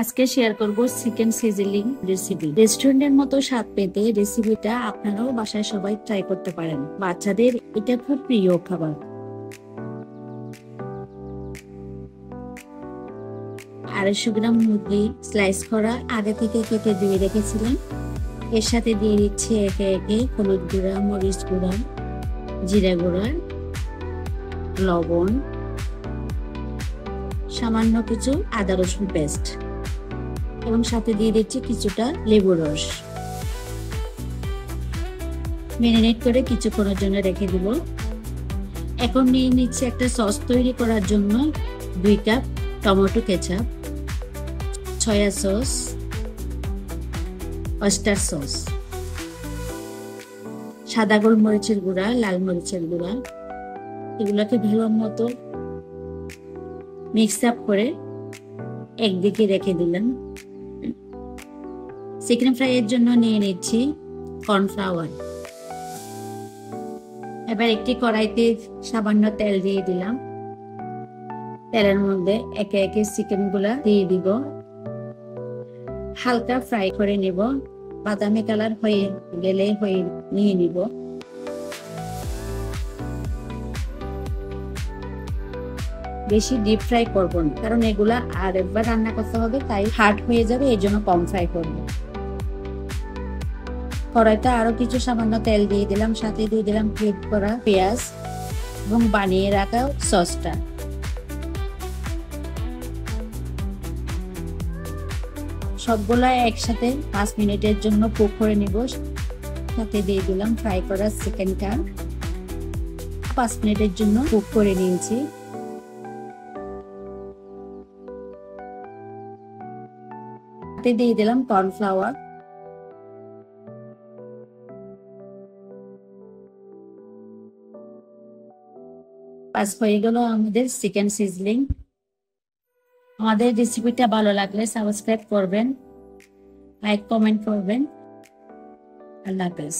আজকে শেয়ার করব chicken sizzling recipe. রেস্টুরেন্টের মতো স্বাদ পেতে রেসিপিটা আপনারাও বাসায় সবাই ট্রাই করতে পারেন। বাচ্চাদের এটা খুব প্রিয় খাবার। 250 গ্রাম মুরগি স্লাইস করা আগে থেকে কেটে দিয়ে রেখেছিলেন। এর সাথে দিয়ে দিচ্ছি একে একে হলুদ গুঁড়া, মরিচ গুঁড়া, জিরা গুঁড়া, লবণ, সামান্য কিছু আদা রসুন পেস্ট এবং সাথে দিয়ে দিচ্ছি কিছুটা লেবুর রস। ম্যারিনেট করে কিছুক্ষণের জন্য রেখে দিব। এখন নিয়ে নিচ্ছি একটা সস তৈরি করার জন্য 2 cup tomato ketchup, soya sauce, oyster sauce, সাদা গোলমরিচের গুঁড়া, লাল মরিচের গুঁড়া, এগুলোকে ভালো মতো মিক্স আপ করে একদিকে রেখে দিলাম। চিকেন ফ্রাই এর জন্য নিয়ে নিচ্ছি কর্নফ্লাওয়ার। এবার একটি কড়াইতে সামান্য তেল দিয়ে দিলাম। তেলের মধ্যে একে একে চিকেন গুলা দিয়ে দিব। হালকা ফ্রাই করে নিব, বাদামি কালার হয়ে গেলে নিয়ে নিব। বেশি ডিপ ফ্রাই করবো না, কারণ এগুলা আর একবার রান্না করতে হবে, তাই হার্ড হয়ে যাবে, এই জন্য কম ফ্রাই করবো। কড়াইতে আরো কিছু সামান্য তেল দিয়ে দিলাম, সাথে দিয়ে দিলাম গ্রেট করা পেঁয়াজ এবং বানিয়ে রাখা সসটা। সবগুলা একসাথে 5 মিনিটের জন্য কুক করে নিব। সাথে দিয়ে দিলাম ফ্রাই করা চিকেনটা। 5 মিনিটের জন্য কুক করে নিয়েছি। সাথে দিয়ে দিলাম কর্নফ্লাওয়ার। পাস হয়ে গেল আমাদের চিকেন সিজলিং। আমাদের রেসিপিটা ভালো লাগলে সাবস্ক্রাইব করবেন, লাইক কমেন্ট করবেন। আল্লাহ হাফেজ।